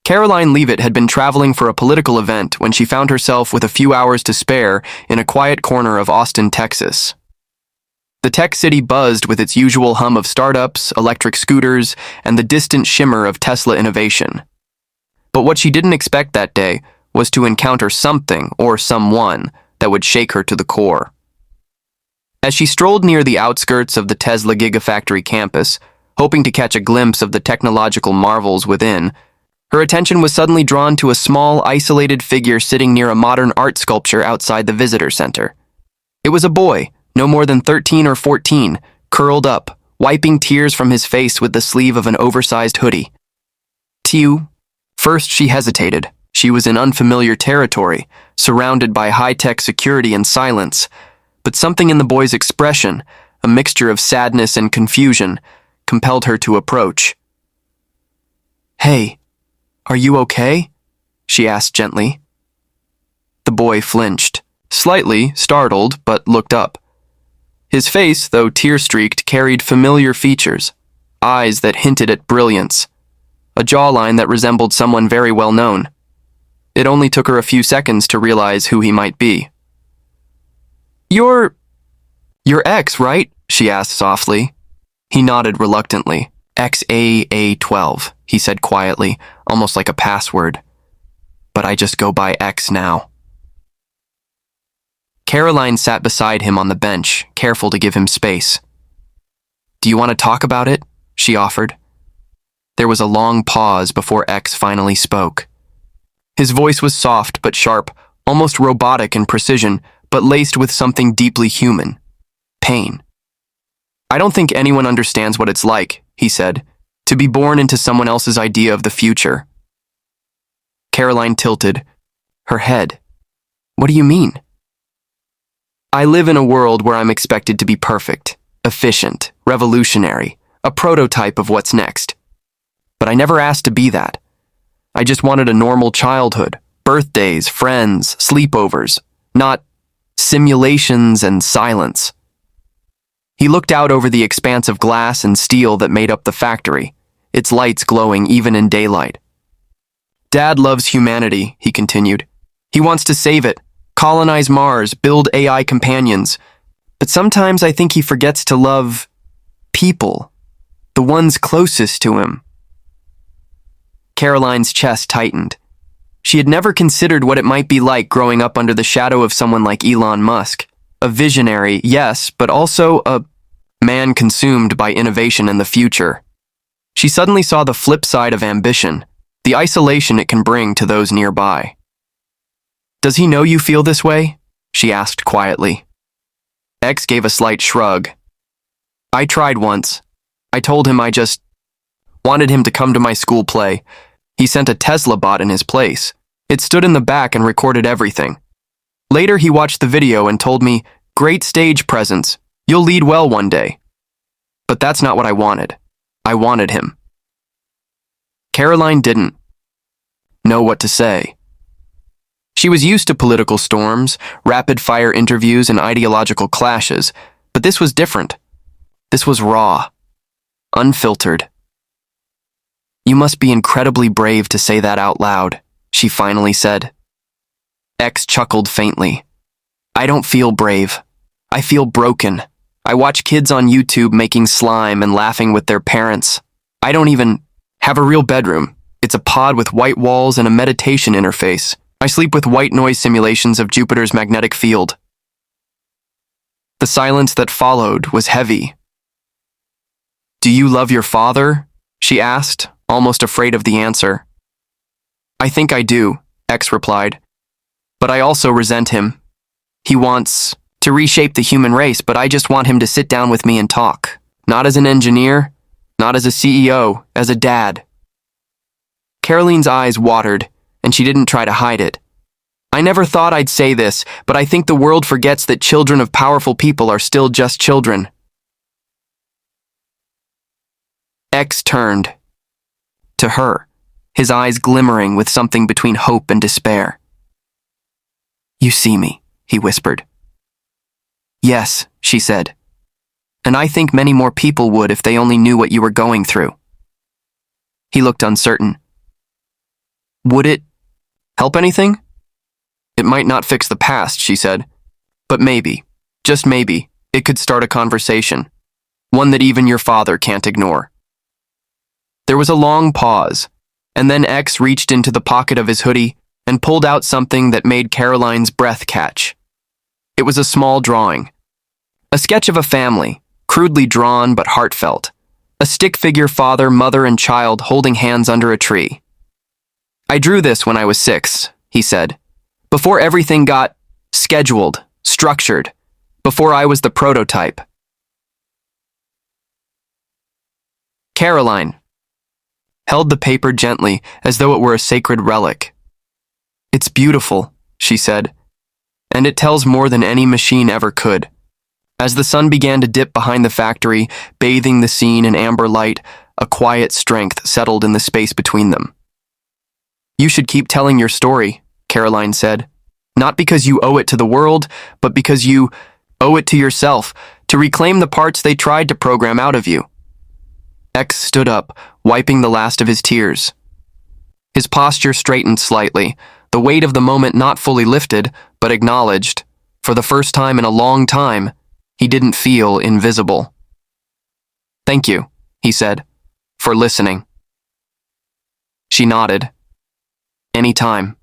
Karoline Leavitt had been traveling for a political event when she found herself with a few hours to spare in a quiet corner of Austin, Texas. The tech city buzzed with its usual hum of startups, electric scooters, and the distant shimmer of Tesla innovation. But what she didn't expect that day was to encounter something or someone that would shake her to the core. As she strolled near the outskirts of the Tesla Gigafactory campus, hoping to catch a glimpse of the technological marvels within, her attention was suddenly drawn to a small, isolated figure sitting near a modern art sculpture outside the visitor center. It was a boy, no more than 13 or 14, curled up, wiping tears from his face with the sleeve of an oversized hoodie. Tiu. First she hesitated. She was in unfamiliar territory, surrounded by high-tech security and silence, but something in the boy's expression, a mixture of sadness and confusion, compelled her to approach. "Hey, are you okay?" she asked gently. The boy flinched, slightly startled, but looked up. His face, though tear-streaked, carried familiar features, eyes that hinted at brilliance, a jawline that resembled someone very well known. It only took her a few seconds to realize who he might be. Your ex, right?" she asked softly. He nodded reluctantly. XAA12, he said quietly, almost like a password. "But I just go by X now." Karoline sat beside him on the bench, careful to give him space. "Do you want to talk about it?" she offered. There was a long pause before X finally spoke. His voice was soft but sharp, almost robotic in precision, but laced with something deeply human. Pain. "I don't think anyone understands what it's like," he said, "to be born into someone else's idea of the future." Karoline tilted. Her head. "What do you mean?" "I live in a world where I'm expected to be perfect, efficient, revolutionary, a prototype of what's next. But I never asked to be that. I just wanted a normal childhood, birthdays, friends, sleepovers, not simulations and silence." He looked out over the expanse of glass and steel that made up the factory, its lights glowing even in daylight. "Dad loves humanity," he continued. "He wants to save it, colonize Mars, build AI companions. But sometimes I think he forgets to love people, the ones closest to him." Karoline's chest tightened. She had never considered what it might be like growing up under the shadow of someone like Elon Musk. A visionary, yes, but also a man consumed by innovation and the future. She suddenly saw the flip side of ambition, the isolation it can bring to those nearby. "Does he know you feel this way?" she asked quietly. X gave a slight shrug. "I tried once. I told him I just wanted him to come to my school play. He sent a Tesla bot in his place. It stood in the back and recorded everything. Later he watched the video and told me, 'Great stage presence. You'll lead well one day.' But that's not what I wanted. I wanted him." Karoline didn't know what to say. She was used to political storms, rapid-fire interviews, and ideological clashes, but this was different. This was raw, unfiltered. "You must be incredibly brave to say that out loud," she finally said. X chuckled faintly. "I don't feel brave. I feel broken. I watch kids on YouTube making slime and laughing with their parents. I don't even have a real bedroom. It's a pod with white walls and a meditation interface. I sleep with white noise simulations of Jupiter's magnetic field." The silence that followed was heavy. "Do you love your father?" she asked, almost afraid of the answer. "I think I do," X replied. "But I also resent him. He wants to reshape the human race, but I just want him to sit down with me and talk. Not as an engineer, not as a CEO, as a dad." Karoline's eyes watered, and she didn't try to hide it. "I never thought I'd say this, but I think the world forgets that children of powerful people are still just children." X turned to her, his eyes glimmering with something between hope and despair. "You see me," he whispered. "Yes," she said. "And I think many more people would if they only knew what you were going through." He looked uncertain. Would it help anything? It might not fix the past, she said. But maybe, just maybe, it could start a conversation. One that even your father can't ignore. There was a long pause, and then X reached into the pocket of his hoodie and pulled out something that made Karoline's breath catch. It was a small drawing. A sketch of a family, crudely drawn but heartfelt. A stick figure father, mother, and child holding hands under a tree. I drew this when I was 6, he said. Before everything got scheduled, structured. Before I was the prototype. Karoline held the paper gently as though it were a sacred relic. It's beautiful, she said, and it tells more than any machine ever could. As the sun began to dip behind the factory, bathing the scene in amber light, a quiet strength settled in the space between them. You should keep telling your story, Karoline said. Not because you owe it to the world, but because you owe it to yourself, to reclaim the parts they tried to program out of you. X stood up, wiping the last of his tears. His posture straightened slightly, the weight of the moment not fully lifted, but acknowledged. For the first time in a long time, he didn't feel invisible. Thank you, he said, for listening. She nodded. Anytime.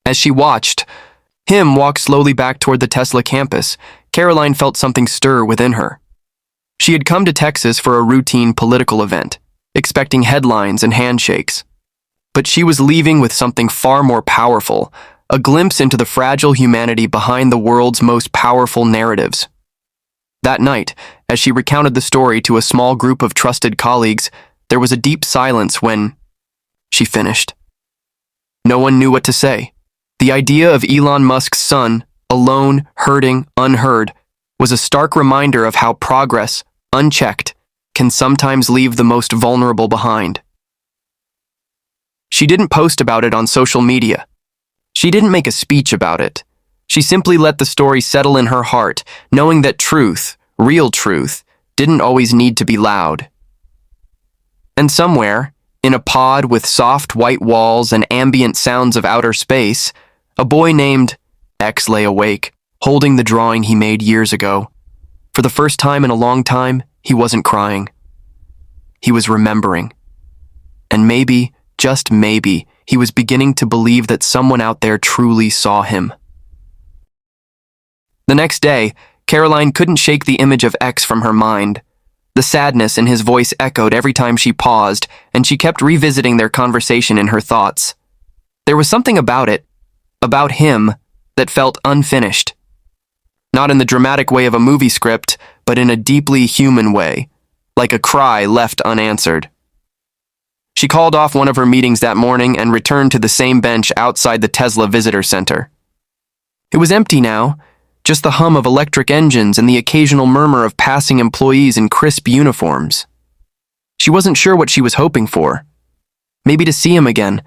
As she watched him walk slowly back toward the Tesla campus, Karoline felt something stir within her. She had come to Texas for a routine political event, expecting headlines and handshakes. But she was leaving with something far more powerful, a glimpse into the fragile humanity behind the world's most powerful narratives. That night, as she recounted the story to a small group of trusted colleagues, there was a deep silence when she finished. No one knew what to say. The idea of Elon Musk's son, alone, hurting, unheard, was a stark reminder of how progress, unchecked, can sometimes leave the most vulnerable behind. She didn't post about it on social media. She didn't make a speech about it. She simply let the story settle in her heart, knowing that truth, real truth, didn't always need to be loud. And somewhere, in a pod with soft white walls and ambient sounds of outer space, a boy named X lay awake, holding the drawing he made years ago. For the first time in a long time, he wasn't crying. He was remembering. And maybe, just maybe, he was beginning to believe that someone out there truly saw him. The next day, Karoline couldn't shake the image of X from her mind. The sadness in his voice echoed every time she paused, and she kept revisiting their conversation in her thoughts. There was something about it, about him, that felt unfinished. Not in the dramatic way of a movie script, but in a deeply human way, like a cry left unanswered. She called off one of her meetings that morning and returned to the same bench outside the Tesla Visitor Center. It was empty now, just the hum of electric engines and the occasional murmur of passing employees in crisp uniforms. She wasn't sure what she was hoping for. Maybe to see him again,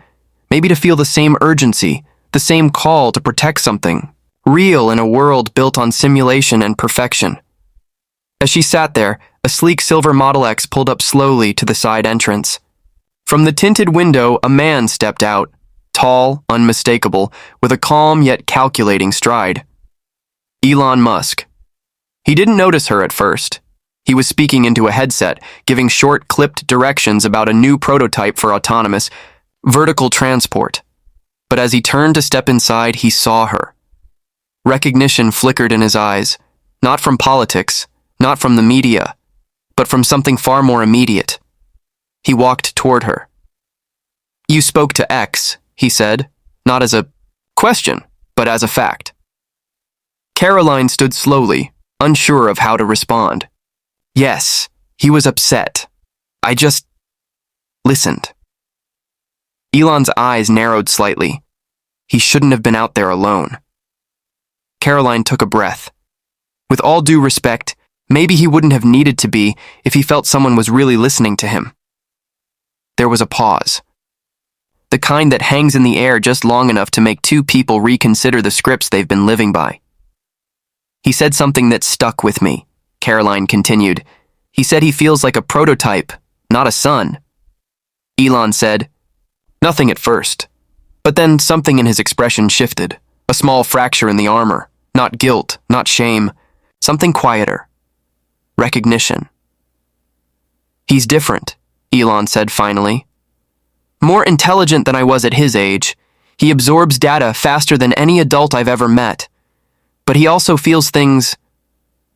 maybe to feel the same urgency, the same call to protect something, real in a world built on simulation and perfection. As she sat there, a sleek silver Model X pulled up slowly to the side entrance. From the tinted window, a man stepped out, tall, unmistakable, with a calm yet calculating stride. Elon Musk. He didn't notice her at first. He was speaking into a headset, giving short, clipped directions about a new prototype for autonomous, vertical transport. But as he turned to step inside, he saw her. Recognition flickered in his eyes, not from politics, not from the media, but from something far more immediate. He walked toward her. You spoke to X, he said, not as a question, but as a fact. Karoline stood slowly, unsure of how to respond. Yes, he was upset. I just listened. Elon's eyes narrowed slightly. He shouldn't have been out there alone. Karoline took a breath. With all due respect, maybe he wouldn't have needed to be if he felt someone was really listening to him. There was a pause. The kind that hangs in the air just long enough to make two people reconsider the scripts they've been living by. He said something that stuck with me, Karoline continued. He said he feels like a prototype, not a son. Elon said, Nothing at first. But then something in his expression shifted. A small fracture in the armor. Not guilt, not shame. Something quieter. Recognition. He's different, Elon said finally. More intelligent than I was at his age. He absorbs data faster than any adult I've ever met. But he also feels things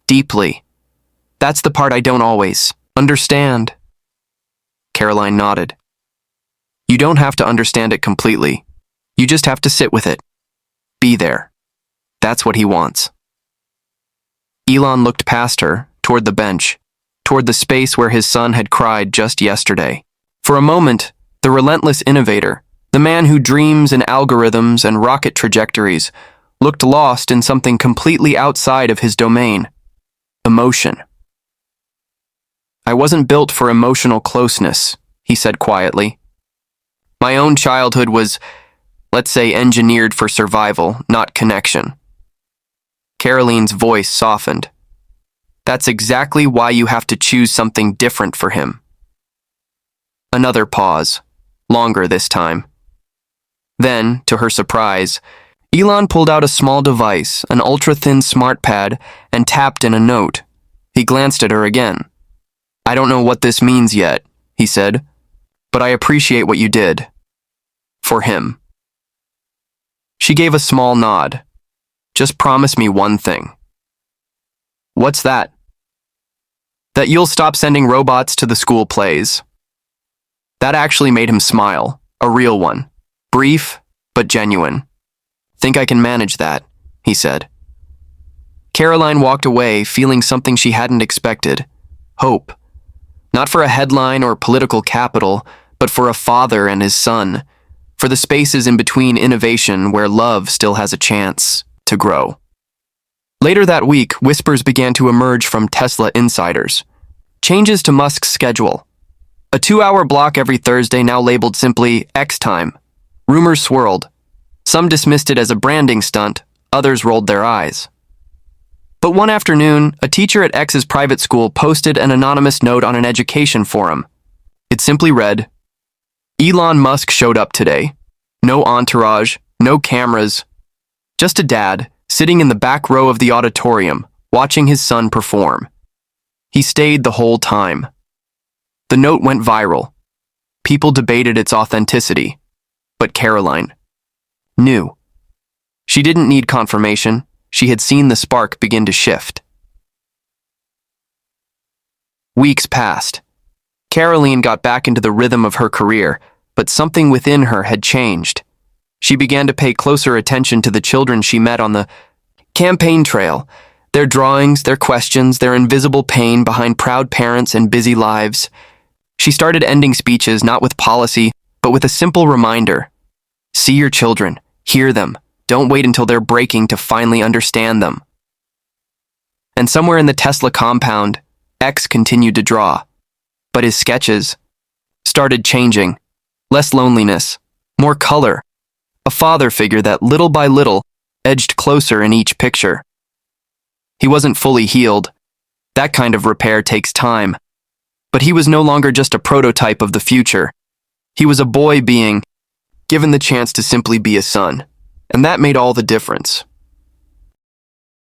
deeply. That's the part I don't always understand. Karoline nodded. You don't have to understand it completely. You just have to sit with it. Be there. That's what he wants. Elon looked past her, toward the bench, toward the space where his son had cried just yesterday. For a moment, the relentless innovator, the man who dreams in algorithms and rocket trajectories, looked lost in something completely outside of his domain. Emotion. I wasn't built for emotional closeness, he said quietly. My own childhood was, let's say, engineered for survival, not connection. Karoline's voice softened. That's exactly why you have to choose something different for him. Another pause, longer this time. Then, to her surprise, Elon pulled out a small device, an ultra-thin smart pad, and tapped in a note. He glanced at her again. I don't know what this means yet, he said, but I appreciate what you did. For him. She gave a small nod. Just promise me one thing. What's that? That you'll stop sending robots to the school plays. That actually made him smile, a real one. Brief, but genuine. Think I can manage that, he said. Karoline walked away, feeling something she hadn't expected. Hope. Not for a headline or political capital, but for a father and his son. For the spaces in between innovation where love still has a chance to grow. Later that week, whispers began to emerge from Tesla insiders. Changes to Musk's schedule. A 2-hour block every Thursday now labeled simply X time. Rumors swirled. Some dismissed it as a branding stunt, others rolled their eyes. But one afternoon, a teacher at X's private school posted an anonymous note on an education forum. It simply read, Elon Musk showed up today. No entourage, no cameras. Just a dad, sitting in the back row of the auditorium, watching his son perform. He stayed the whole time. The note went viral. People debated its authenticity. But Karoline knew. She didn't need confirmation. She had seen the spark begin to shift. Weeks passed. Karoline got back into the rhythm of her career, but something within her had changed. She began to pay closer attention to the children she met on the campaign trail, their drawings, their questions, their invisible pain behind proud parents and busy lives. She started ending speeches not with policy, but with a simple reminder. See your children, hear them. Don't wait until they're breaking to finally understand them. And somewhere in the Tesla compound, X continued to draw. But his sketches started changing. Less loneliness, more color. A father figure that little by little edged closer in each picture. He wasn't fully healed. That kind of repair takes time. But he was no longer just a prototype of the future. He was a boy being given the chance to simply be a son. And that made all the difference.